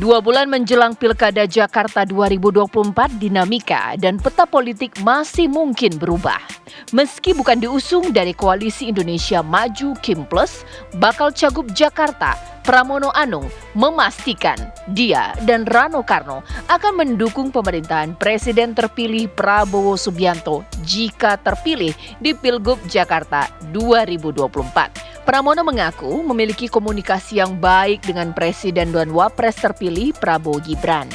2 bulan menjelang Pilkada Jakarta 2024, dinamika dan peta politik masih mungkin berubah. Meski bukan diusung dari Koalisi Indonesia Maju Kim Plus, bakal Cagup Jakarta Pramono Anung memastikan dia dan Rano Karno akan mendukung pemerintahan Presiden terpilih Prabowo Subianto jika terpilih di Pilgub Jakarta 2024. Pramono mengaku memiliki komunikasi yang baik dengan Presiden dan Wapres terpilih Prabowo Gibran.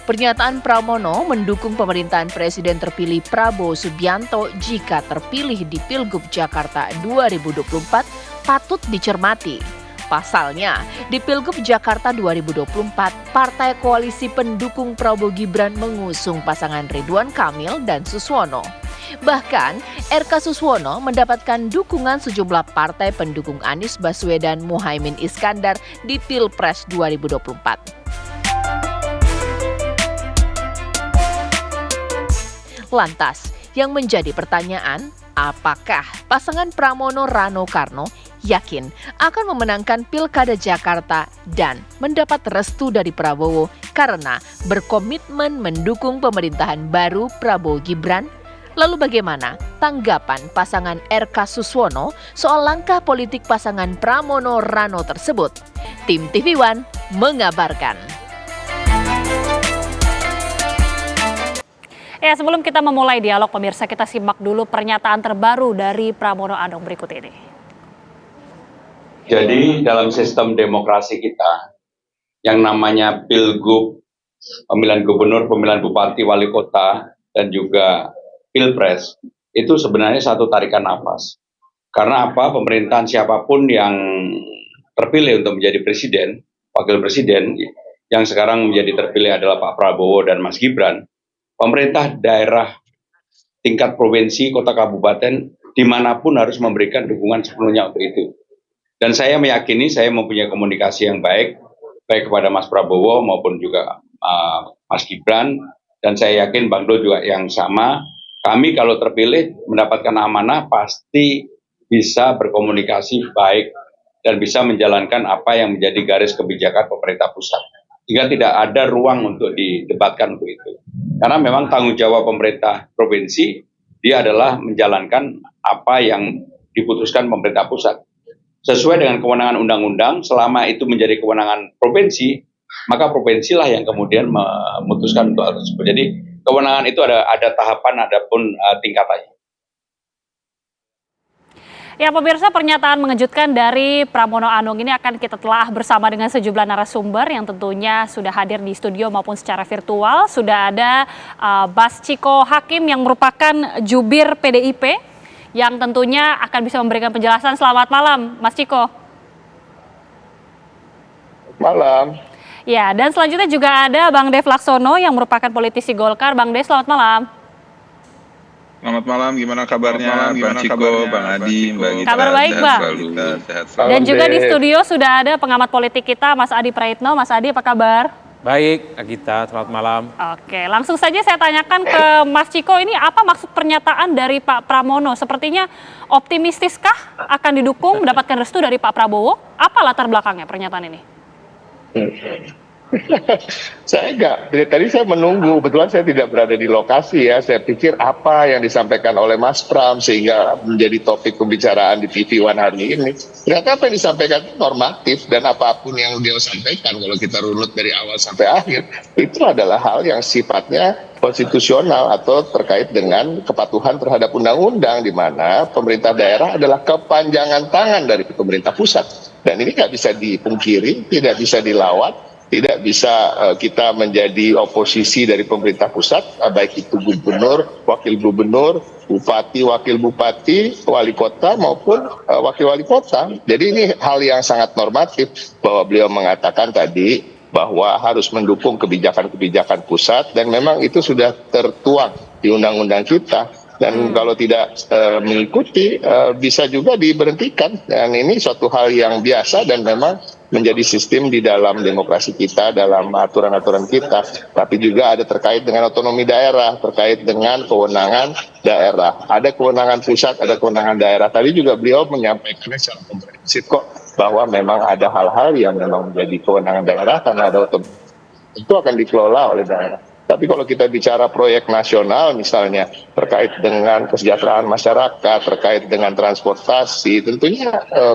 Pernyataan Pramono mendukung pemerintahan Presiden terpilih Prabowo Subianto jika terpilih di Pilgub Jakarta 2024 patut dicermati. Pasalnya, di Pilgub Jakarta 2024, Partai Koalisi Pendukung Prabowo Gibran mengusung pasangan Ridwan Kamil dan Suswono. Bahkan, RK Suswono mendapatkan dukungan sejumlah partai pendukung Anies Baswedan Muhaimin Iskandar di Pilpres 2024. Lantas, yang menjadi pertanyaan, apakah pasangan Pramono Rano Karno yakin akan memenangkan Pilkada Jakarta dan mendapat restu dari Prabowo karena berkomitmen mendukung pemerintahan baru Prabowo Gibran? Lalu bagaimana tanggapan pasangan RK Suswono soal langkah politik pasangan Pramono Rano tersebut? Tim TV One mengabarkan. Ya, sebelum kita memulai dialog, pemirsa, kita simak dulu pernyataan terbaru dari Pramono Anung berikut ini. Jadi dalam sistem demokrasi kita, yang namanya Pilgub, pemilihan gubernur, pemilihan bupati, wali kota, dan juga Pilpres, itu sebenarnya satu tarikan nafas. Karena apa? Pemerintahan siapapun yang terpilih untuk menjadi presiden, wakil presiden, yang sekarang menjadi terpilih adalah Pak Prabowo dan Mas Gibran, pemerintah daerah tingkat provinsi, kota, kabupaten, dimanapun harus memberikan dukungan sepenuhnya untuk itu. Dan saya meyakini saya mempunyai komunikasi yang baik kepada Mas Prabowo maupun juga Mas Gibran, dan saya yakin Bang Dol juga yang sama. Kami kalau terpilih mendapatkan amanah pasti bisa berkomunikasi baik dan bisa menjalankan apa yang menjadi garis kebijakan pemerintah pusat. Sehingga tidak ada ruang untuk didebatkan untuk itu. Karena memang tanggung jawab pemerintah provinsi, dia adalah menjalankan apa yang diputuskan pemerintah pusat. Sesuai dengan kewenangan undang-undang, selama itu menjadi kewenangan provinsi, maka provinsilah yang kemudian memutuskan untuk hal tersebut. Jadi kewenangan itu ada tahapan, adapun tingkatannya. Ya, pemirsa, pernyataan mengejutkan dari Pramono Anung ini akan kita telah bersama dengan sejumlah narasumber yang tentunya sudah hadir di studio maupun secara virtual. Sudah ada Bas Chiko Hakim yang merupakan jubir PDIP, yang tentunya akan bisa memberikan penjelasan. Selamat malam, Mas Chiko. Malam. Ya, dan selanjutnya juga ada Bang Dev Laksono yang merupakan politisi Golkar. Bang Dev, selamat malam. Selamat malam, gimana kabarnya? Bang Chiko, Bang Adi, Mbak Gita. Kabar baik, Bang. Sehat selalu. Dan juga di studio sudah ada pengamat politik kita, Mas Adi Praitno. Mas Adi, apa kabar? Baik, Agita, selamat malam. Oke, langsung saja saya tanyakan ke Mas Chiko, ini apa maksud pernyataan dari Pak Pramono? Sepertinya optimistiskah akan didukung, mendapatkan restu dari Pak Prabowo? Apa latar belakangnya pernyataan ini? Saya enggak, dari tadi saya menunggu, kebetulan saya tidak berada di lokasi ya, saya pikir apa yang disampaikan oleh Mas Pram sehingga menjadi topik pembicaraan di TV One hari ini. Ternyata apa yang disampaikan itu normatif, dan apapun yang dia sampaikan kalau kita runut dari awal sampai akhir, itu adalah hal yang sifatnya konstitusional atau terkait dengan kepatuhan terhadap undang-undang, di mana pemerintah daerah adalah kepanjangan tangan dari pemerintah pusat. Dan ini nggak bisa dipungkiri, tidak bisa dilawat. Tidak bisa kita menjadi oposisi dari pemerintah pusat, baik itu gubernur, wakil gubernur, bupati, wakil bupati, wali kota maupun wakil wali kota. Jadi ini hal yang sangat normatif bahwa beliau mengatakan tadi bahwa harus mendukung kebijakan-kebijakan pusat, dan memang itu sudah tertuang di undang-undang kita. Dan kalau tidak mengikuti bisa juga diberhentikan, dan ini suatu hal yang biasa dan memang menjadi sistem di dalam demokrasi kita, dalam aturan-aturan kita, tapi juga ada terkait dengan otonomi daerah, terkait dengan kewenangan daerah. Ada kewenangan pusat, ada kewenangan daerah. Tadi juga beliau menyampaikan secara komprehensif kok bahwa memang ada hal-hal yang memang menjadi kewenangan daerah karena ada otonomi. Itu akan dikelola oleh daerah. Tapi kalau kita bicara proyek nasional misalnya terkait dengan kesejahteraan masyarakat, terkait dengan transportasi, tentunya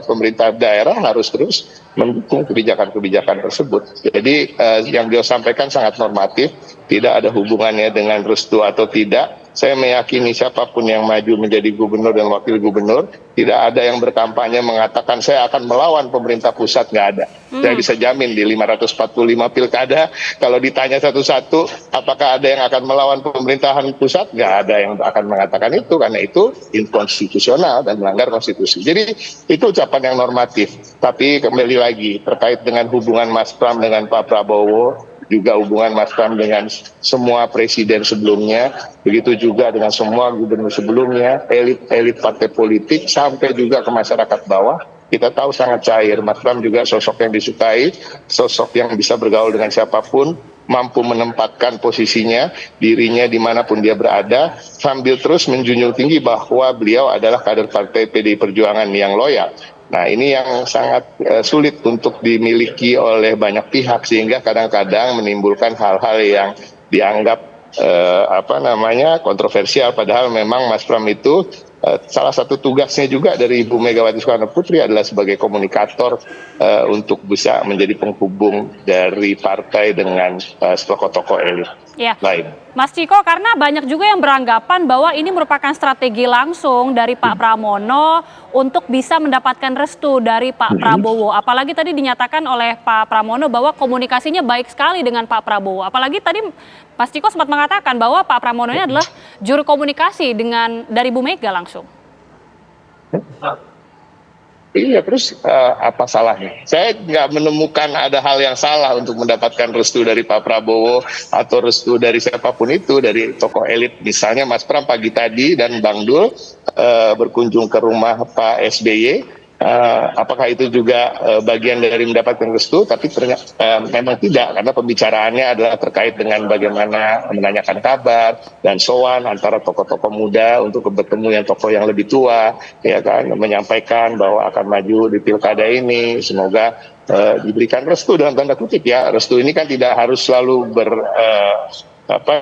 pemerintah daerah harus terus mendukung kebijakan-kebijakan tersebut. Jadi yang beliau sampaikan sangat normatif, tidak ada hubungannya dengan restu atau tidak. Saya meyakini siapapun yang maju menjadi gubernur dan wakil gubernur, tidak ada yang berkampanye mengatakan saya akan melawan pemerintah pusat, nggak ada. Saya bisa jamin di 545 pilkada, kalau ditanya satu-satu, apakah ada yang akan melawan pemerintahan pusat? Nggak ada yang akan mengatakan itu, karena itu inkonstitusional dan melanggar konstitusi. Jadi itu ucapan yang normatif. Tapi kembali lagi, terkait dengan hubungan Mas Pram dengan Pak Prabowo, juga hubungan Mas Pram dengan semua presiden sebelumnya, begitu juga dengan semua gubernur sebelumnya, elit-elit partai politik, sampai juga ke masyarakat bawah, kita tahu sangat cair. Mas Pram juga sosok yang disukai, sosok yang bisa bergaul dengan siapapun, mampu menempatkan posisinya, dirinya dimanapun dia berada, sambil terus menjunjung tinggi bahwa beliau adalah kader partai PDI Perjuangan yang loyal. Nah, ini yang sangat sulit untuk dimiliki oleh banyak pihak, sehingga kadang-kadang menimbulkan hal-hal yang dianggap kontroversial, padahal memang Mas Pram itu salah satu tugasnya juga dari Ibu Megawati Soekarno Putri adalah sebagai komunikator untuk bisa menjadi penghubung dari partai dengan tokoh-tokoh elit lain. Mas Ciko, karena banyak juga yang beranggapan bahwa ini merupakan strategi langsung dari Pak Pramono untuk bisa mendapatkan restu dari Pak Prabowo. Apalagi tadi dinyatakan oleh Pak Pramono bahwa komunikasinya baik sekali dengan Pak Prabowo. Apalagi tadi Mas Ciko sempat mengatakan bahwa Pak Pramono ini adalah juru komunikasi dari Bu Mega langsung. Iya, terus apa salahnya? Saya nggak menemukan ada hal yang salah untuk mendapatkan restu dari Pak Prabowo atau restu dari siapapun itu, dari tokoh elit. Misalnya Mas Pram pagi tadi dan Bang Dul berkunjung ke rumah Pak SBY. Apakah itu juga bagian dari mendapatkan restu? Tapi ternyata memang tidak, karena pembicaraannya adalah terkait dengan bagaimana menanyakan kabar dan sowan antara tokoh-tokoh muda untuk bertemu yang tokoh yang lebih tua, ya kan, menyampaikan bahwa akan maju di pilkada ini, semoga diberikan restu dalam tanda kutip ya. Restu ini kan tidak harus selalu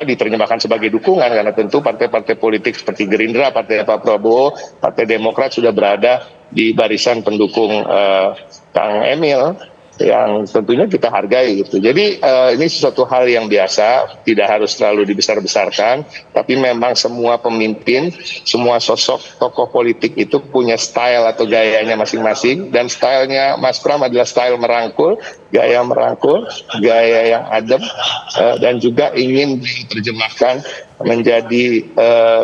diterjemahkan sebagai dukungan, karena tentu partai-partai politik seperti Gerindra, partai Pak Prabowo, partai Demokrat sudah berada di barisan pendukung Kang Emil yang tentunya kita hargai gitu. Jadi ini sesuatu hal yang biasa, tidak harus terlalu dibesar-besarkan, tapi memang semua pemimpin, semua sosok tokoh politik itu punya style atau gayanya masing-masing, dan stylenya Mas Pram adalah style merangkul, gaya yang adem, dan juga ingin diterjemahkan menjadi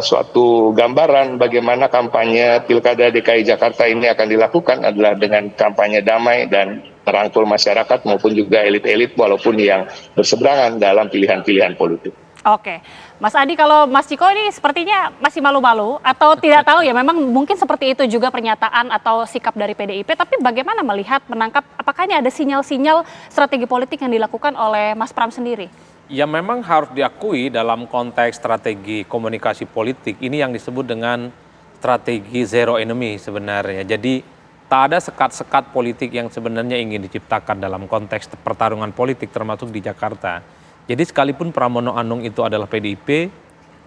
suatu gambaran bagaimana kampanye Pilkada DKI Jakarta ini akan dilakukan adalah dengan kampanye damai dan merangkul masyarakat maupun juga elit-elit walaupun yang berseberangan dalam pilihan-pilihan politik. Oke, Mas Adi, kalau Mas Ciko ini sepertinya masih malu-malu atau tidak tahu ya, memang mungkin seperti itu juga pernyataan atau sikap dari PDIP, tapi bagaimana menangkap apakah ini ada sinyal-sinyal strategi politik yang dilakukan oleh Mas Pram sendiri? Ya memang harus diakui dalam konteks strategi komunikasi politik ini yang disebut dengan strategi zero enemy sebenarnya. Jadi tak ada sekat-sekat politik yang sebenarnya ingin diciptakan dalam konteks pertarungan politik termasuk di Jakarta. Jadi sekalipun Pramono Anung itu adalah PDIP,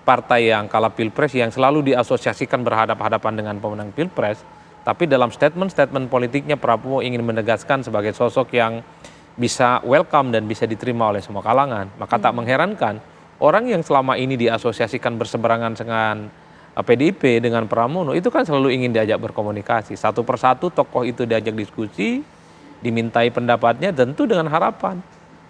partai yang kalah Pilpres yang selalu diasosiasikan berhadapan-hadapan dengan pemenang Pilpres, tapi dalam statement-statement politiknya Prabowo ingin menegaskan sebagai sosok yang bisa welcome dan bisa diterima oleh semua kalangan. Maka tak mengherankan orang yang selama ini diasosiasikan berseberangan dengan PDIP dengan Pramono itu kan selalu ingin diajak berkomunikasi. Satu persatu tokoh itu diajak diskusi, dimintai pendapatnya, tentu dengan harapan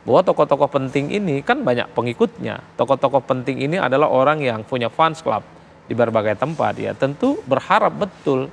bahwa tokoh-tokoh penting ini kan banyak pengikutnya. Tokoh-tokoh penting ini adalah orang yang punya fans club di berbagai tempat. Ya tentu berharap betul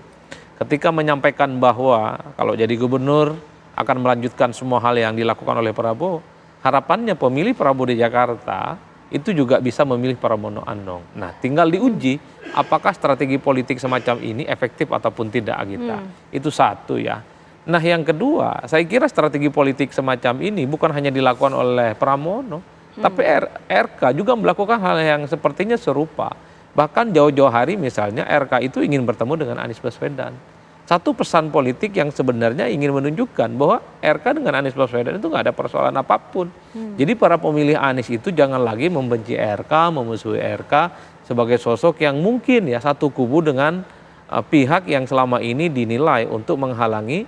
ketika menyampaikan bahwa kalau jadi gubernur akan melanjutkan semua hal yang dilakukan oleh Prabowo. Harapannya pemilih Prabowo di Jakarta itu juga bisa memilih Pramono Anung. Nah, tinggal diuji apakah strategi politik semacam ini efektif ataupun tidak, Agita. Itu satu ya. Nah yang kedua, saya kira strategi politik semacam ini bukan hanya dilakukan oleh Pramono, tapi RK juga melakukan hal yang sepertinya serupa. Bahkan jauh-jauh hari misalnya RK itu ingin bertemu dengan Anies Baswedan. Satu pesan politik yang sebenarnya ingin menunjukkan bahwa RK dengan Anies Baswedan itu nggak ada persoalan apapun. Jadi para pemilih Anies itu jangan lagi membenci RK, memusuhi RK sebagai sosok yang mungkin ya satu kubu dengan pihak yang selama ini dinilai untuk menghalangi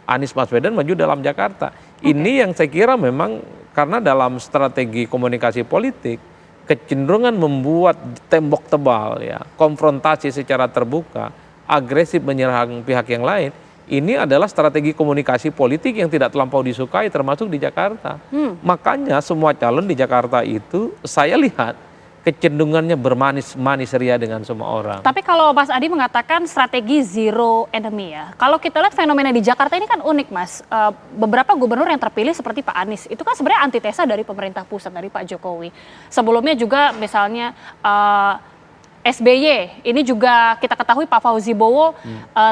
Anies Baswedan maju dalam Jakarta. Ini yang saya kira memang karena dalam strategi komunikasi politik kecenderungan membuat tembok tebal ya, konfrontasi secara terbuka, agresif menyerang pihak yang lain. Ini adalah strategi komunikasi politik yang tidak terlampau disukai termasuk di Jakarta. Makanya semua calon di Jakarta itu saya lihat kecenderungannya bermanis-manis ria dengan semua orang. Tapi kalau Mas Adi mengatakan strategi zero enemy ya, kalau kita lihat fenomena di Jakarta ini kan unik Mas. Beberapa gubernur yang terpilih seperti Pak Anies, itu kan sebenarnya antitesa dari pemerintah pusat, dari Pak Jokowi. Sebelumnya juga misalnya SBY, ini juga kita ketahui Pak Fauzi Bowo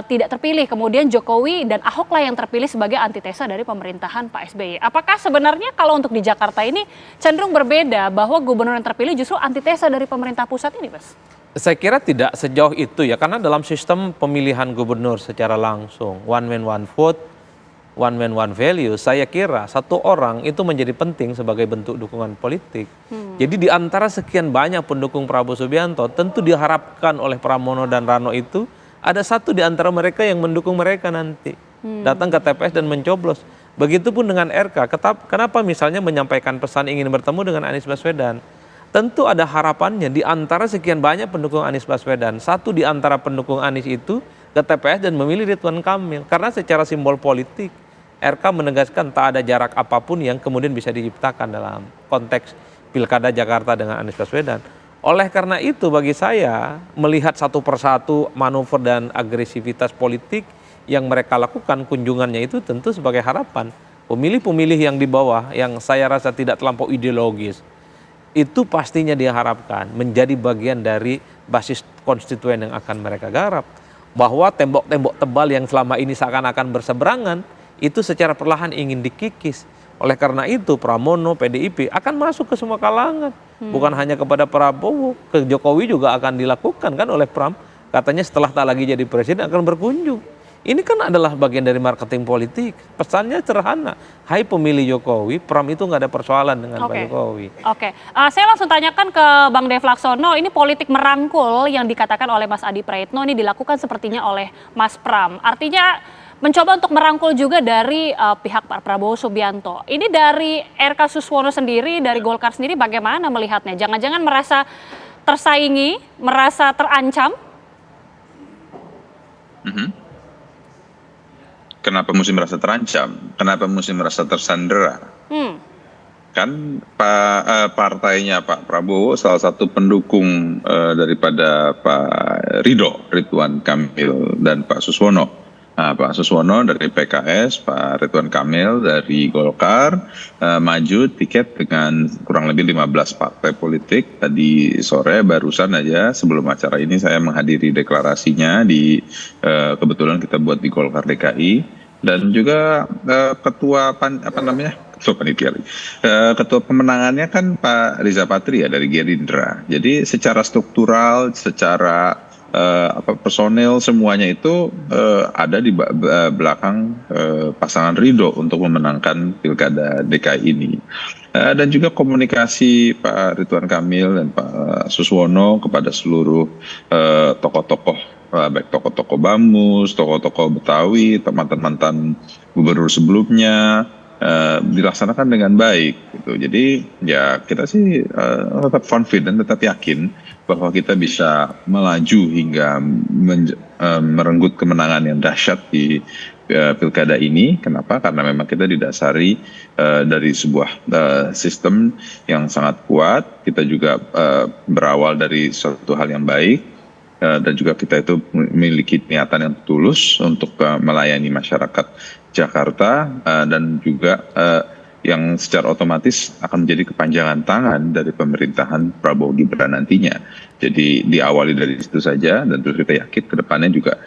tidak terpilih, kemudian Jokowi dan Ahok lah yang terpilih sebagai antitesa dari pemerintahan Pak SBY. Apakah sebenarnya kalau untuk di Jakarta ini cenderung berbeda bahwa gubernur yang terpilih justru antitesa dari pemerintah pusat ini, Mas? Saya kira tidak sejauh itu ya, karena dalam sistem pemilihan gubernur secara langsung, one man one vote, one man one value, saya kira satu orang itu menjadi penting sebagai bentuk dukungan politik. Jadi di antara sekian banyak pendukung Prabowo Subianto, tentu diharapkan oleh Pramono dan Rano itu ada satu di antara mereka yang mendukung mereka nanti. Datang ke TPS dan mencoblos. Begitupun dengan RK, kenapa misalnya menyampaikan pesan ingin bertemu dengan Anies Baswedan? Tentu ada harapannya di antara sekian banyak pendukung Anies Baswedan, satu di antara pendukung Anies itu ke TPS dan memilih Ridwan Kamil. Karena secara simbol politik, RK menegaskan tak ada jarak apapun yang kemudian bisa diciptakan dalam konteks Pilkada Jakarta dengan Anies Baswedan. Oleh karena itu bagi saya melihat satu persatu manuver dan agresivitas politik yang mereka lakukan, kunjungannya itu tentu sebagai harapan. Pemilih-pemilih yang di bawah yang saya rasa tidak terlampau ideologis, itu pastinya diharapkan menjadi bagian dari basis konstituen yang akan mereka garap. Bahwa tembok-tembok tebal yang selama ini seakan-akan berseberangan, itu secara perlahan ingin dikikis. Oleh karena itu Pramono, PDIP akan masuk ke semua kalangan. Bukan hanya kepada Prabowo, ke Jokowi juga akan dilakukan kan oleh Pram. Katanya setelah tak lagi jadi presiden akan berkunjung. Ini kan adalah bagian dari marketing politik. Pesannya sederhana. Hai pemilih Jokowi, Pram itu nggak ada persoalan dengan Pak Jokowi. Saya langsung tanyakan ke Bang Dev Laksono, ini politik merangkul yang dikatakan oleh Mas Adi Praetno ini dilakukan sepertinya oleh Mas Pram. Artinya mencoba untuk merangkul juga dari pihak Pak Prabowo Subianto. Ini dari RK Suswono sendiri, dari Golkar sendiri bagaimana melihatnya? Jangan-jangan merasa tersaingi, merasa terancam? Kenapa mesti merasa terancam? Kenapa mesti merasa tersandera? Kan partainya Pak Prabowo salah satu pendukung daripada Pak Ridwan Kamil dan Pak Suswono. Pak Suswono dari PKS, Pak Ridwan Kamil dari Golkar maju tiket dengan kurang lebih 15 partai politik. Tadi sore barusan aja sebelum acara ini saya menghadiri deklarasinya di kebetulan kita buat di Golkar DKI, dan juga ketua pemenangannya kan Pak Riza Patria dari Gerindra. Jadi secara struktural, secara personel semuanya itu ada di belakang pasangan Ridho untuk memenangkan Pilkada DKI ini. Dan juga komunikasi Pak Ridwan Kamil dan Pak Suswono kepada seluruh tokoh-tokoh, baik tokoh-tokoh Bamus, tokoh-tokoh Betawi, mantan-mantan gubernur sebelumnya, dilaksanakan dengan baik gitu. Jadi ya kita sih tetap confident, tetap yakin bahwa kita bisa melaju hingga merenggut kemenangan yang dahsyat di pilkada ini. Kenapa? Karena memang kita didasari dari sebuah sistem yang sangat kuat. Kita juga berawal dari suatu hal yang baik, dan juga kita itu memiliki niatan yang tulus untuk melayani masyarakat Jakarta, dan juga yang secara otomatis akan menjadi kepanjangan tangan dari pemerintahan Prabowo Gibran nantinya. Jadi diawali dari situ saja, dan terus kita yakin ke depannya juga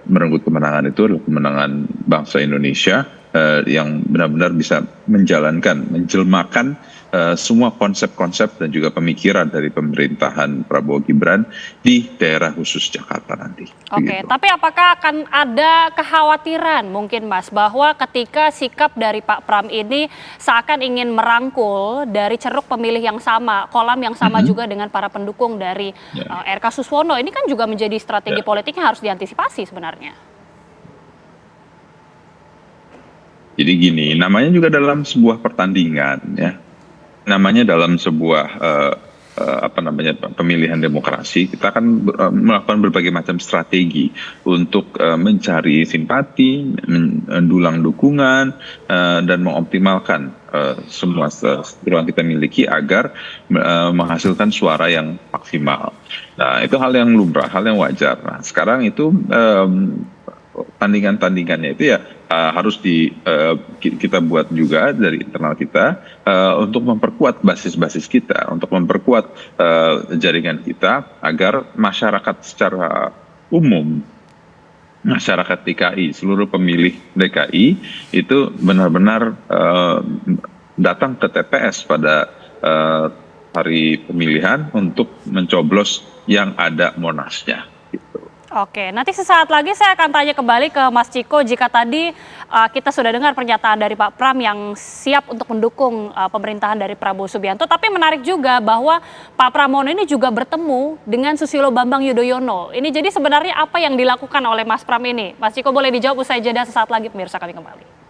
merenggut kemenangan itu adalah kemenangan bangsa Indonesia yang benar-benar bisa menjelmakan semua konsep-konsep dan juga pemikiran dari pemerintahan Prabowo Gibran di daerah khusus Jakarta nanti. Oke, Begitu. tapi apakah akan ada kekhawatiran mungkin Mas bahwa ketika sikap dari Pak Pram ini seakan ingin merangkul dari ceruk pemilih yang sama, kolam yang sama juga dengan para pendukung dari RK Suswono, ini kan juga menjadi strategi politik yang harus diantisipasi sebenarnya. Jadi gini, namanya juga dalam sebuah pertandingan ya. Namanya dalam sebuah pemilihan demokrasi, kita akan melakukan berbagai macam strategi untuk mencari simpati, mendulang dukungan, dan mengoptimalkan semua yang kita miliki agar menghasilkan suara yang maksimal. Nah, itu hal yang lumrah, hal yang wajar. Nah, sekarang itu tandingan-tandingannya itu ya harus kita buat juga dari internal kita untuk memperkuat basis-basis kita, untuk memperkuat jaringan kita agar masyarakat secara umum, masyarakat DKI, seluruh pemilih DKI itu benar-benar datang ke TPS pada hari pemilihan untuk mencoblos yang ada Monasnya. Gitu. Oke, nanti sesaat lagi saya akan tanya kembali ke Mas Ciko jika tadi kita sudah dengar pernyataan dari Pak Pram yang siap untuk mendukung pemerintahan dari Prabowo Subianto. Tapi menarik juga bahwa Pak Pramono ini juga bertemu dengan Susilo Bambang Yudhoyono. Ini jadi sebenarnya apa yang dilakukan oleh Mas Pram ini? Mas Ciko boleh dijawab usai jeda sesaat lagi, pemirsa kami kembali.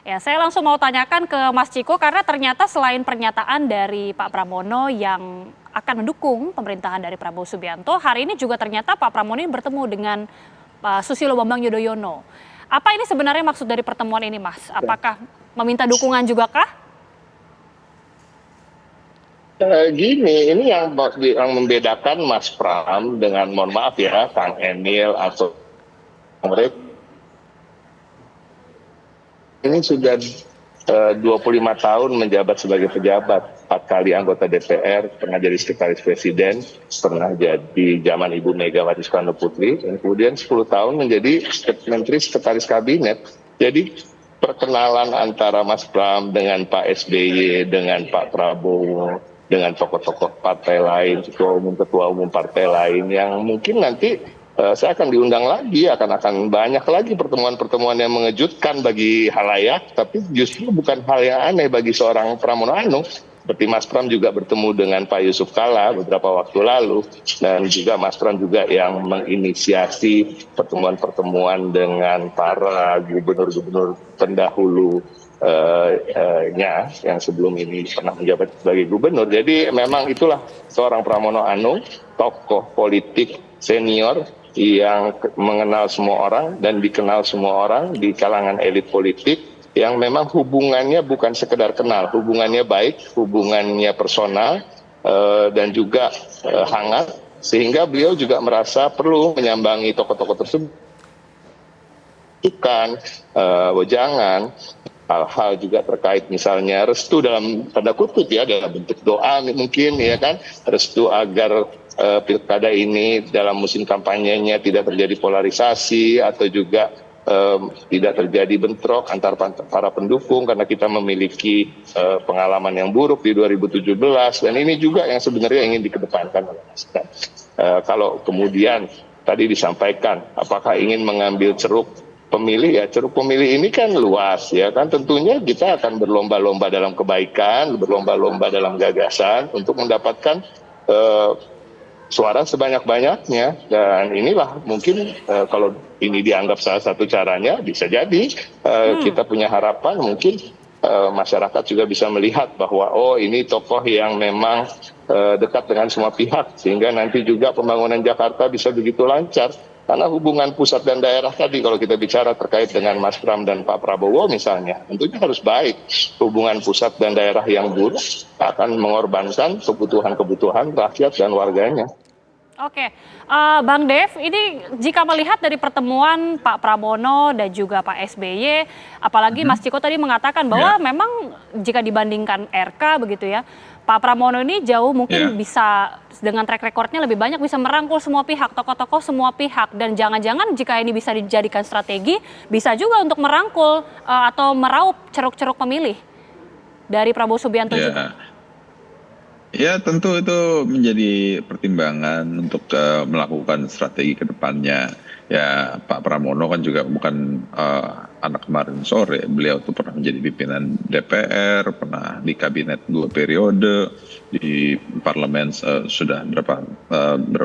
Ya, saya langsung mau tanyakan ke Mas Ciko karena ternyata selain pernyataan dari Pak Pramono yang akan mendukung pemerintahan dari Prabowo Subianto, hari ini juga ternyata Pak Pramono ini bertemu dengan Susilo Bambang Yudhoyono. Apa ini sebenarnya maksud dari pertemuan ini, Mas? Apakah meminta dukungan juga kah? Gini, ini yang membedakan Mas Pram dengan, mohon maaf ya, Kang Emil atau mereka. Ini sudah 25 tahun menjabat sebagai pejabat, 4 kali anggota DPR, pernah jadi sekretaris presiden, pernah jadi zaman Ibu Megawati Soekarno Putri, dan kemudian 10 tahun menjadi menteri sekretaris kabinet. Jadi perkenalan antara Mas Pram dengan Pak SBY, dengan Pak Prabowo, dengan tokoh-tokoh partai lain, ketua umum partai lain yang mungkin nanti saya akan diundang lagi, akan banyak lagi pertemuan-pertemuan yang mengejutkan bagi halayak, tapi justru bukan hal yang aneh bagi seorang Pramono Anung. Seperti Mas Pram juga bertemu dengan Pak Yusuf Kalla beberapa waktu lalu, dan juga Mas Pram juga yang menginisiasi pertemuan-pertemuan dengan para gubernur-gubernur pendahulu yang sebelum ini pernah menjabat sebagai gubernur. Jadi memang itulah seorang Pramono Anung, tokoh politik senior yang mengenal semua orang dan dikenal semua orang di kalangan elit politik, yang memang hubungannya bukan sekedar kenal, hubungannya baik, hubungannya personal dan juga hangat, sehingga beliau juga merasa perlu menyambangi tokoh-tokoh tersebut. Bukan wejangan, hal-hal juga terkait misalnya restu dalam tanda kutip ya, dalam bentuk doa mungkin ya kan, restu agar pilkada ini dalam musim kampanyenya tidak terjadi polarisasi atau juga tidak terjadi bentrok antar para pendukung, karena kita memiliki pengalaman yang buruk di 2017, dan ini juga yang sebenarnya ingin dikedepankan oleh Mas Pram. Kalau kemudian tadi disampaikan apakah ingin mengambil ceruk pemilih, ya ceruk pemilih ini kan luas ya kan, tentunya kita akan berlomba-lomba dalam kebaikan, berlomba-lomba dalam gagasan untuk mendapatkan suara sebanyak-banyaknya. Dan inilah mungkin kalau ini dianggap salah satu caranya, bisa jadi kita punya harapan mungkin masyarakat juga bisa melihat bahwa oh ini tokoh yang memang dekat dengan semua pihak, sehingga nanti juga pembangunan Jakarta bisa begitu lancar. Karena hubungan pusat dan daerah tadi, kalau kita bicara terkait dengan Mas Pram dan Pak Prabowo misalnya, tentunya harus baik. Hubungan pusat dan daerah yang buruk akan mengorbankan kebutuhan-kebutuhan rakyat dan warganya. Oke, Bang Dev, ini jika melihat dari pertemuan Pak Pramono dan juga Pak SBY, apalagi Mas Ciko tadi mengatakan bahwa memang jika dibandingkan RK begitu ya, Pak Pramono ini jauh mungkin bisa dengan track recordnya lebih banyak bisa merangkul semua pihak, tokoh-tokoh semua pihak, dan jangan-jangan jika ini bisa dijadikan strategi, bisa juga untuk merangkul atau meraup ceruk-ceruk pemilih dari Prabowo Subianto juga. Ya tentu itu menjadi pertimbangan untuk melakukan strategi ke depannya. Ya Pak Pramono kan juga bukan anak kemarin sore. Beliau tuh pernah menjadi pimpinan DPR, pernah di kabinet 2 periode, di parlemen sudah berapa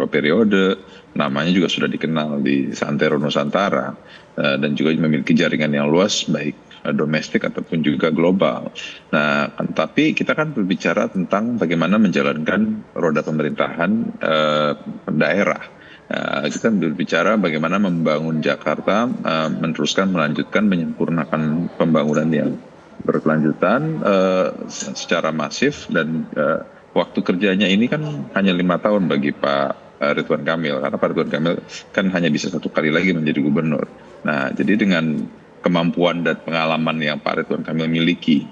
periode. Namanya juga sudah dikenal di Santero Nusantara dan juga memiliki jaringan yang luas baik domestik ataupun juga global. Nah, tapi kita kan berbicara tentang bagaimana menjalankan roda pemerintahan daerah. Kita berbicara bagaimana membangun Jakarta, melanjutkan, menyempurnakan pembangunan yang berkelanjutan secara masif, dan waktu kerjanya ini kan hanya 5 tahun bagi Pak Ridwan Kamil, karena Pak Ridwan Kamil kan hanya bisa 1 kali lagi menjadi gubernur. Nah, jadi dengan kemampuan dan pengalaman yang Pak Ridwan Kamil miliki,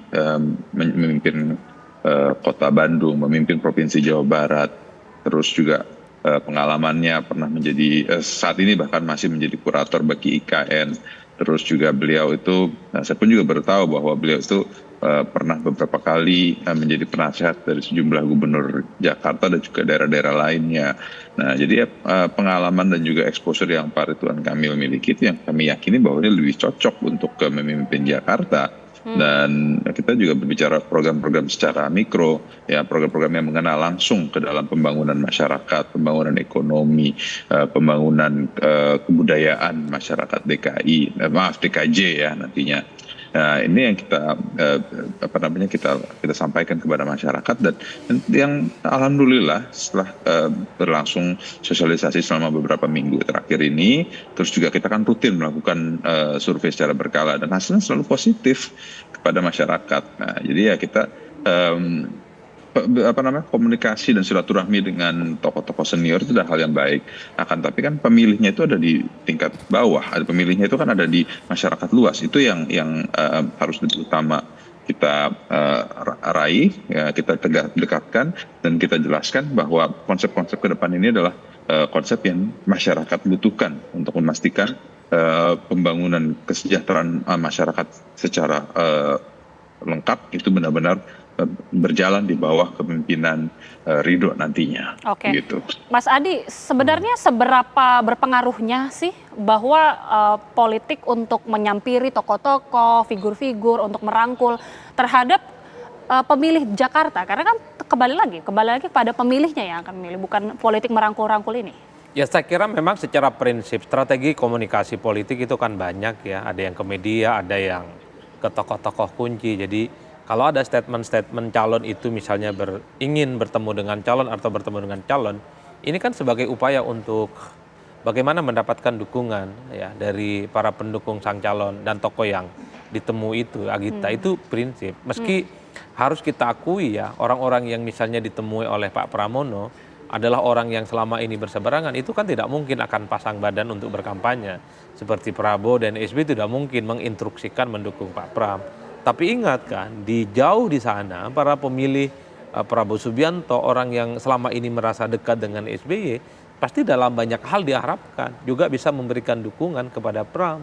memimpin Kota Bandung, memimpin Provinsi Jawa Barat, terus juga pengalamannya pernah menjadi saat ini bahkan masih menjadi kurator bagi IKN. Terus juga beliau itu, saya pun juga baru tahu bahwa beliau itu pernah beberapa kali menjadi penasihat dari sejumlah gubernur Jakarta dan juga daerah-daerah lainnya. Nah, jadi pengalaman dan juga exposure yang Pak Ridwan Kamil miliki itu yang kami yakini bahwa dia lebih cocok untuk memimpin Jakarta. Dan kita juga berbicara program-program secara mikro, ya program-program yang mengenal langsung ke dalam pembangunan masyarakat, pembangunan ekonomi, pembangunan kebudayaan masyarakat DKJ ya nantinya. Nah, ini yang kita sampaikan kepada masyarakat, dan yang alhamdulillah setelah berlangsung sosialisasi selama beberapa minggu terakhir ini, terus juga kita kan rutin melakukan survei secara berkala dan hasilnya selalu positif kepada masyarakat. Nah, jadi ya kita komunikasi dan silaturahmi dengan tokoh-tokoh senior itu adalah hal yang baik. Akan tapi kan pemilihnya itu ada di tingkat bawah, ada pemilihnya itu kan ada di masyarakat luas. Itu yang harus utama kita raih, ya, kita dekatkan dan kita jelaskan bahwa konsep-konsep ke depan ini adalah konsep yang masyarakat butuhkan untuk memastikan pembangunan kesejahteraan masyarakat secara lengkap itu benar-benar berjalan di bawah kepemimpinan Ridho nantinya. Oke. Gitu. Mas Adi, sebenarnya seberapa berpengaruhnya sih bahwa politik untuk menyampiri tokoh-tokoh, figur-figur untuk merangkul terhadap pemilih Jakarta? Karena kan kembali lagi pada pemilihnya yang akan memilih, bukan politik merangkul-rangkul ini. Ya saya kira memang secara prinsip strategi komunikasi politik itu kan banyak ya. Ada yang ke media, ada yang ke tokoh-tokoh kunci. Jadi kalau ada statement-statement calon itu misalnya ingin bertemu dengan calon atau bertemu dengan calon, ini kan sebagai upaya untuk bagaimana mendapatkan dukungan ya dari para pendukung sang calon dan tokoh yang ditemui itu, Agita, itu prinsip. Meski harus kita akui ya, orang-orang yang misalnya ditemui oleh Pak Pramono adalah orang yang selama ini berseberangan, itu kan tidak mungkin akan pasang badan untuk berkampanye. Seperti Prabowo dan SBY tidak mungkin menginstruksikan mendukung Pak Pram. Tapi ingat kan, jauh di sana para pemilih Prabowo Subianto, orang yang selama ini merasa dekat dengan SBY, pasti dalam banyak hal diharapkan juga bisa memberikan dukungan kepada Pram.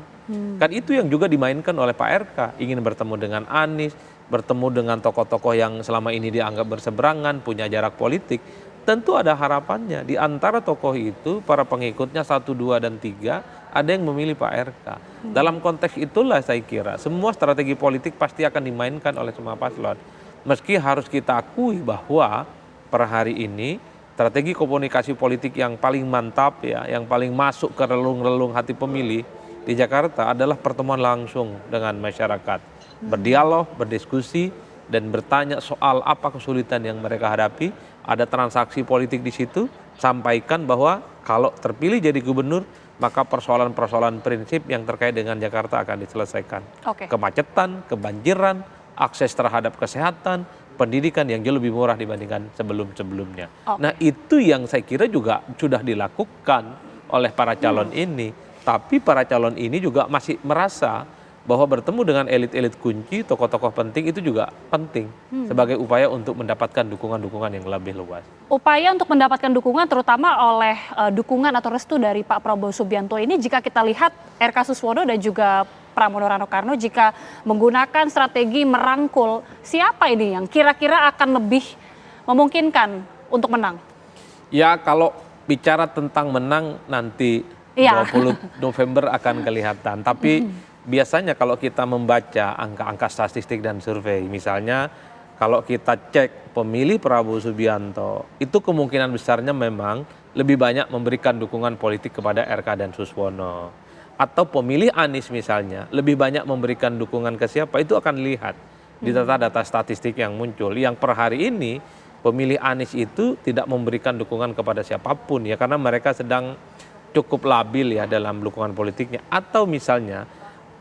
Kan itu yang juga dimainkan oleh Pak RK, ingin bertemu dengan Anies, bertemu dengan tokoh-tokoh yang selama ini dianggap berseberangan, punya jarak politik. Tentu ada harapannya di antara tokoh itu, para pengikutnya 1, 2, dan 3, ada yang memilih Pak RK. Dalam konteks itulah saya kira semua strategi politik pasti akan dimainkan oleh semua paslon. Meski harus kita akui bahwa per hari ini strategi komunikasi politik yang paling mantap ya, yang paling masuk ke relung-relung hati pemilih di Jakarta adalah pertemuan langsung dengan masyarakat. Berdialog, berdiskusi, dan bertanya soal apa kesulitan yang mereka hadapi. Ada transaksi politik di situ, sampaikan bahwa kalau terpilih jadi gubernur, maka persoalan-persoalan prinsip yang terkait dengan Jakarta akan diselesaikan. Oke. Kemacetan, kebanjiran, akses terhadap kesehatan, pendidikan yang jauh lebih murah dibandingkan sebelum-sebelumnya. Oke. Nah itu yang saya kira juga sudah dilakukan oleh para calon ini. Tapi para calon ini juga masih merasa bahwa bertemu dengan elit-elit kunci, tokoh-tokoh penting itu juga penting sebagai upaya untuk mendapatkan dukungan-dukungan yang lebih luas. Upaya untuk mendapatkan dukungan terutama oleh dukungan atau restu dari Pak Prabowo Subianto ini, jika kita lihat RK Suswono dan juga Pramono Rano Karno jika menggunakan strategi merangkul, siapa ini yang kira-kira akan lebih memungkinkan untuk menang? Ya kalau bicara tentang menang nanti Iya. 20 November akan kelihatan. Tapi biasanya kalau kita membaca angka-angka statistik dan survei, misalnya kalau kita cek pemilih Prabowo Subianto, itu kemungkinan besarnya memang lebih banyak memberikan dukungan politik kepada RK dan Suswono. Atau pemilih Anies misalnya, lebih banyak memberikan dukungan ke siapa, itu akan lihat di data-data statistik yang muncul. Yang per hari ini, pemilih Anies itu tidak memberikan dukungan kepada siapapun ya, karena mereka sedang cukup labil ya dalam dukungan politiknya. Atau misalnya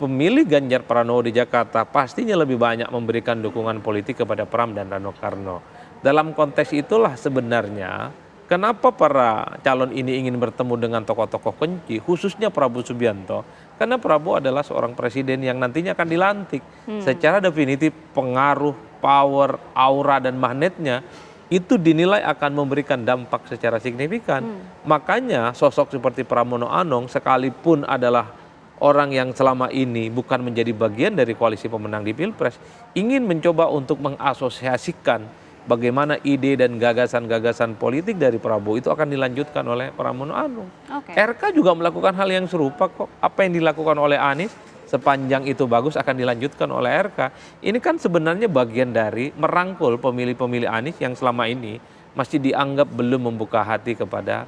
pemilih Ganjar Pranowo di Jakarta pastinya lebih banyak memberikan dukungan politik kepada Pram dan Rano Karno. Dalam konteks itulah sebenarnya kenapa para calon ini ingin bertemu dengan tokoh-tokoh kunci, khususnya Prabowo Subianto. Karena Prabowo adalah seorang presiden yang nantinya akan dilantik. Secara definitif pengaruh, power, aura dan magnetnya itu dinilai akan memberikan dampak secara signifikan. Makanya sosok seperti Pramono Anung sekalipun adalah orang yang selama ini bukan menjadi bagian dari koalisi pemenang di Pilpres, ingin mencoba untuk mengasosiasikan bagaimana ide dan gagasan-gagasan politik dari Prabowo itu akan dilanjutkan oleh Pramono Anung. Oke. RK juga melakukan hal yang serupa kok. Apa yang dilakukan oleh Anies sepanjang itu bagus akan dilanjutkan oleh RK. Ini kan sebenarnya bagian dari merangkul pemilih-pemilih Anies yang selama ini masih dianggap belum membuka hati kepada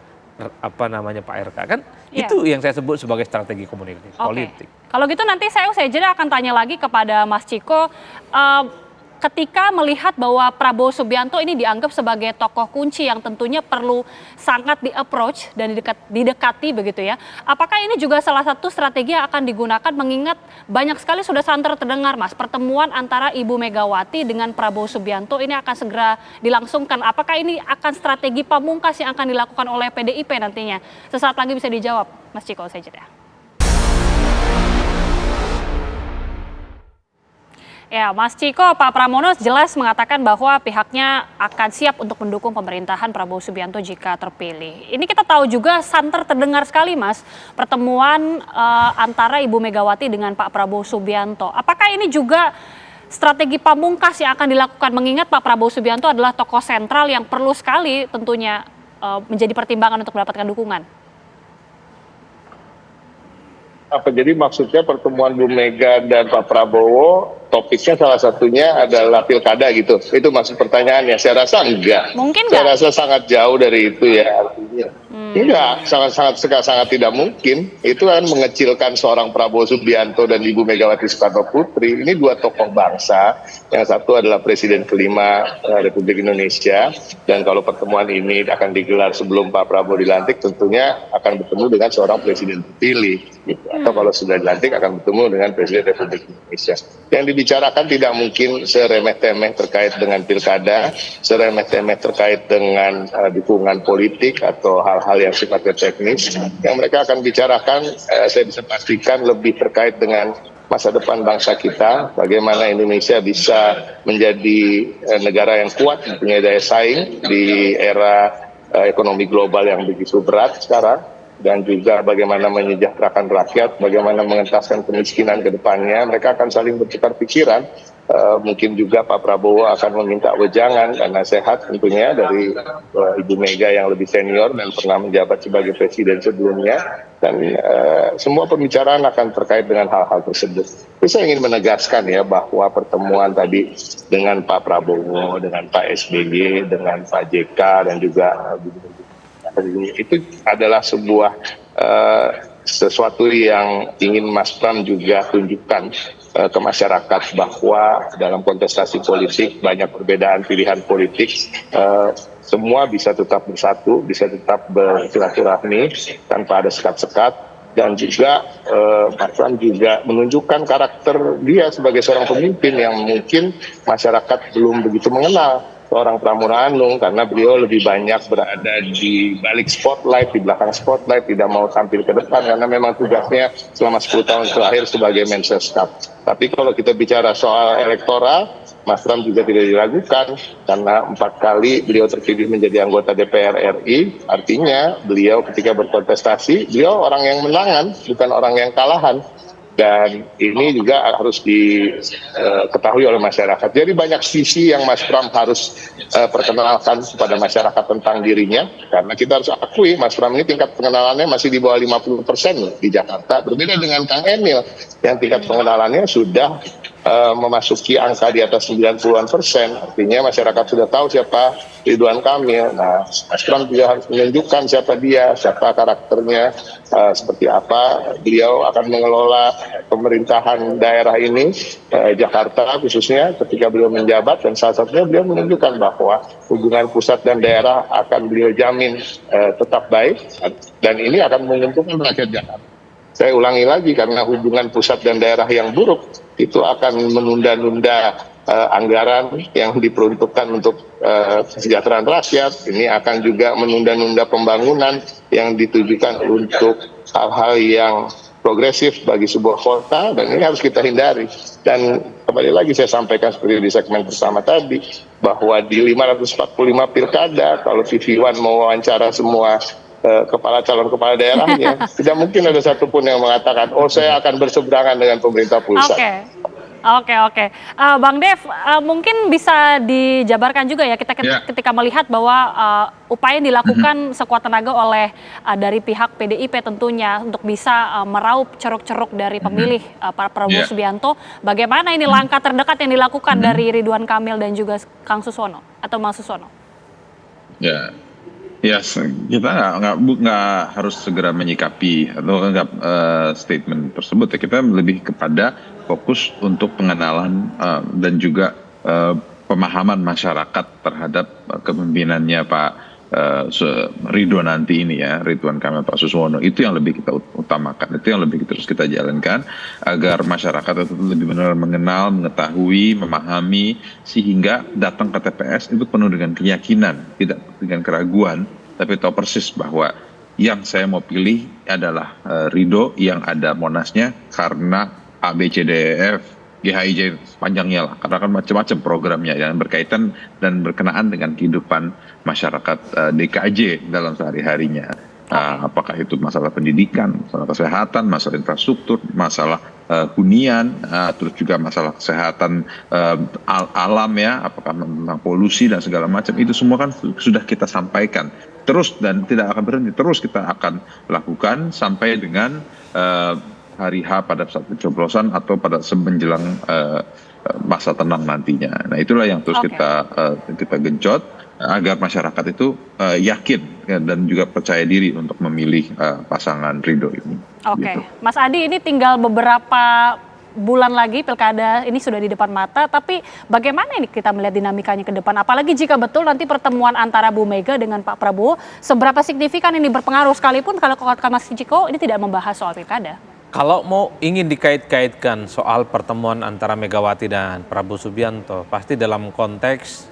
Pak RK kan. Iya. Itu yang saya sebut sebagai strategi komunikasi politik. Kalau gitu nanti saya jeda akan tanya lagi kepada Mas Ciko. Ketika melihat bahwa Prabowo Subianto ini dianggap sebagai tokoh kunci yang tentunya perlu sangat di-approach dan didekati begitu ya. Apakah ini juga salah satu strategi yang akan digunakan mengingat banyak sekali sudah santer terdengar Mas, pertemuan antara Ibu Megawati dengan Prabowo Subianto ini akan segera dilangsungkan. Apakah ini akan strategi pamungkas yang akan dilakukan oleh PDIP nantinya? Sesaat lagi bisa dijawab Mas Ciko, saya jeda. Ya, Mas Ciko, Pak Pramono jelas mengatakan bahwa pihaknya akan siap untuk mendukung pemerintahan Prabowo Subianto jika terpilih. Ini kita tahu juga santer terdengar sekali, Mas, pertemuan antara Ibu Megawati dengan Pak Prabowo Subianto. Apakah ini juga strategi pamungkas yang akan dilakukan mengingat Pak Prabowo Subianto adalah tokoh sentral yang perlu sekali tentunya menjadi pertimbangan untuk mendapatkan dukungan? Jadi maksudnya pertemuan Bu Mega dan Pak Prabowo topiknya salah satunya adalah pilkada gitu. Itu maksud pertanyaannya. Saya rasa enggak. Mungkin Saya enggak? rasa sangat jauh dari itu ya artinya. Enggak, sangat tidak mungkin. Itu kan mengecilkan seorang Prabowo Subianto dan Ibu Megawati Soekarno Putri. Ini dua tokoh bangsa. Yang satu adalah Presiden kelima Republik Indonesia. Dan kalau pertemuan ini akan digelar sebelum Pak Prabowo dilantik, tentunya akan bertemu dengan seorang presiden terpilih. Gitu. Atau kalau sudah dilantik akan bertemu dengan Presiden Republik Indonesia. Yang dibicarakan tidak mungkin seremeh-temeh terkait dengan pilkada, seremeh-temeh terkait dengan dukungan politik atau hal-hal yang sifatnya teknis. Yang mereka akan bicarakan, saya bisa pastikan lebih terkait dengan masa depan bangsa kita, bagaimana Indonesia bisa menjadi negara yang kuat, mempunyai daya saing di era ekonomi global yang begitu berat sekarang, dan juga bagaimana menyejahterakan rakyat, bagaimana mengentaskan kemiskinan ke depannya. Mereka akan saling bertukar pikiran. Mungkin juga Pak Prabowo akan meminta wejangan dan nasihat tentunya dari Ibu Mega yang lebih senior dan pernah menjabat sebagai presiden sebelumnya. Dan semua pembicaraan akan terkait dengan hal-hal tersebut. Tapi saya ingin menegaskan ya bahwa pertemuan tadi dengan Pak Prabowo, dengan Pak SBY, dengan Pak JK dan juga itu adalah sebuah sesuatu yang ingin Mas Pram juga tunjukkan ke masyarakat bahwa dalam kontestasi politik banyak perbedaan pilihan politik, semua bisa tetap bersatu, bisa tetap bersilaturahmi tanpa ada sekat-sekat. dan juga Mas Pram juga menunjukkan karakter dia sebagai seorang pemimpin yang mungkin masyarakat belum begitu mengenal seorang Pramono Anung, karena beliau lebih banyak berada di balik spotlight, di belakang spotlight, tidak mau tampil ke depan karena memang tugasnya selama 10 tahun terakhir sebagai Mensescap. Tapi kalau kita bicara soal elektoral, Mas Pram juga tidak diragukan karena 4 kali beliau terpilih menjadi anggota DPR RI. Artinya beliau ketika berkontestasi, beliau orang yang menangan, bukan orang yang kalahan. Dan ini juga harus diketahui oleh masyarakat. Jadi banyak sisi yang Mas Pram harus perkenalkan kepada masyarakat tentang dirinya. Karena kita harus akui Mas Pram ini tingkat pengenalannya masih di bawah 50% di Jakarta. Berbeda dengan Kang Emil yang tingkat pengenalannya sudah memasuki angka di atas 90%. Artinya masyarakat sudah tahu siapa Ridwan Kamil. Nah, Mas Pram juga harus menunjukkan siapa dia, siapa karakternya, seperti apa beliau akan mengelola pemerintahan daerah ini, Jakarta khususnya ketika beliau menjabat, dan salah satunya beliau menunjukkan bahwa hubungan pusat dan daerah akan beliau jamin tetap baik, dan ini akan menguntungkan rakyat Jakarta. Saya ulangi lagi, karena hubungan pusat dan daerah yang buruk itu akan menunda-nunda anggaran yang diperuntukkan untuk kesejahteraan rakyat. Ini akan juga menunda-nunda pembangunan yang ditujukan untuk hal-hal yang progresif bagi sebuah kota, dan ini harus kita hindari. Dan kembali lagi saya sampaikan seperti di segmen pertama tadi, bahwa di 545 pilkada, kalau TV One mau wawancara semua calon kepala daerahnya, tidak mungkin ada satupun yang mengatakan, oh saya akan berseberangan dengan pemerintah pusat. Oke. Bang Dev, mungkin bisa dijabarkan juga ya ketika melihat bahwa upaya yang dilakukan sekuat tenaga oleh dari pihak PDIP tentunya untuk bisa meraup ceruk-ceruk dari pemilih Pak Prabowo Subianto. Bagaimana ini langkah terdekat yang dilakukan dari Ridwan Kamil dan juga Kang Susono atau Mas Susono? Ya, kita nggak harus segera menyikapi atau anggap statement tersebut ya. Kita lebih kepada fokus untuk pengenalan dan juga pemahaman masyarakat terhadap kepemimpinannya Pak Ridwan nanti ini ya, Ridwan Kamil Pak Suswono. Itu yang lebih kita utamakan, itu yang lebih terus kita jalankan agar masyarakat itu lebih benar mengenal, mengetahui, memahami, sehingga datang ke TPS itu penuh dengan keyakinan, tidak dengan keraguan, tapi tahu persis bahwa yang saya mau pilih adalah Ridho yang ada Monasnya karena A, B, C, D, E, F, GHIJ panjangnya lah, karena kan macam-macam programnya yang berkaitan dan berkenaan dengan kehidupan masyarakat DKJ dalam sehari-harinya. Apakah itu masalah pendidikan, masalah kesehatan, masalah infrastruktur, masalah hunian, terus juga masalah kesehatan alam ya, apakah tentang polusi dan segala macam, itu semua kan sudah kita sampaikan terus dan tidak akan berhenti, terus kita akan lakukan sampai dengan hari H pada saat pencoblosan atau pada menjelang masa tenang nantinya. Nah itulah yang terus kita genjot agar masyarakat itu yakin dan juga percaya diri untuk memilih pasangan Ridho ini. Gitu. Mas Adi, ini tinggal beberapa bulan lagi pilkada ini sudah di depan mata, tapi bagaimana ini kita melihat dinamikanya ke depan? Apalagi jika betul nanti pertemuan antara Bu Mega dengan Pak Prabowo, seberapa signifikan ini berpengaruh, sekalipun kalau Mas Ciko ini tidak membahas soal pilkada? Kalau ingin dikait-kaitkan soal pertemuan antara Megawati dan Prabowo Subianto, pasti dalam konteks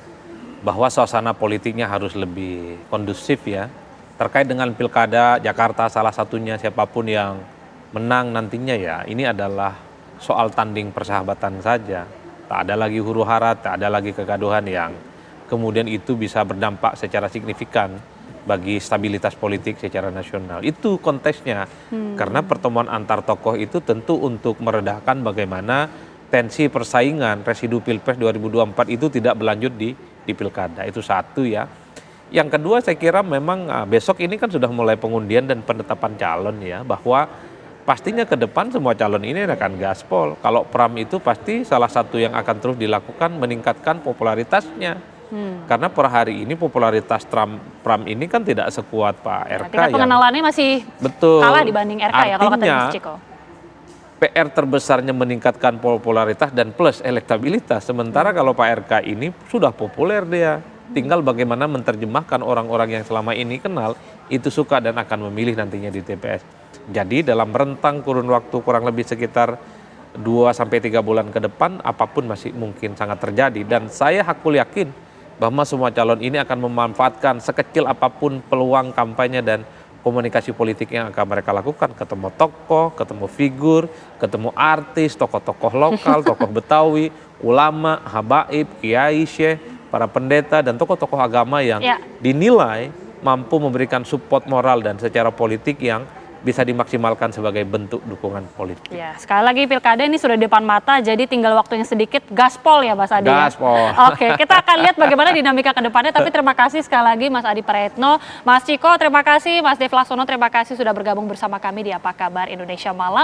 bahwa suasana politiknya harus lebih kondusif ya. Terkait dengan pilkada Jakarta salah satunya, siapapun yang menang nantinya ya, ini adalah soal tanding persahabatan saja. Tak ada lagi huru-hara, tak ada lagi kegaduhan yang kemudian itu bisa berdampak secara signifikan bagi stabilitas politik secara nasional. Itu konteksnya. Karena pertemuan antar tokoh itu tentu untuk meredahkan bagaimana tensi persaingan residu Pilpres 2024 itu tidak berlanjut di pilkada. Itu satu ya. Yang kedua saya kira memang besok ini kan sudah mulai pengundian dan penetapan calon ya, bahwa pastinya ke depan semua calon ini akan gaspol. Kalau Pram itu pasti salah satu yang akan terus dilakukan meningkatkan popularitasnya. Karena per hari ini popularitas Pram ini kan tidak sekuat Pak RK. Tingkat pengenalannya masih kalah dibanding RK ya kalau kata Mas Ciko. PR terbesarnya meningkatkan popularitas dan plus elektabilitas. Sementara kalau Pak RK ini sudah populer dia. Tinggal bagaimana menerjemahkan orang-orang yang selama ini kenal itu suka dan akan memilih nantinya di TPS. Jadi dalam rentang kurun waktu kurang lebih sekitar 2-3 bulan ke depan, apapun masih mungkin sangat terjadi. Dan saya hakul yakin bahwa semua calon ini akan memanfaatkan sekecil apapun peluang kampanye dan komunikasi politik yang akan mereka lakukan. Ketemu tokoh, ketemu figur, ketemu artis, tokoh-tokoh lokal, tokoh Betawi, ulama, habaib, kiai, syekh, para pendeta, dan tokoh-tokoh agama yang dinilai mampu memberikan support moral dan secara politik yang bisa dimaksimalkan sebagai bentuk dukungan politik. Ya, sekali lagi pilkada ini sudah di depan mata, jadi tinggal waktunya sedikit, gaspol ya Mas Adi. Gaspol. Oke, kita akan lihat bagaimana dinamika ke depannya, tapi terima kasih sekali lagi Mas Adi Praetno, Mas Ciko terima kasih, Mas Dev Laksono terima kasih sudah bergabung bersama kami di Apa Kabar Indonesia Malam.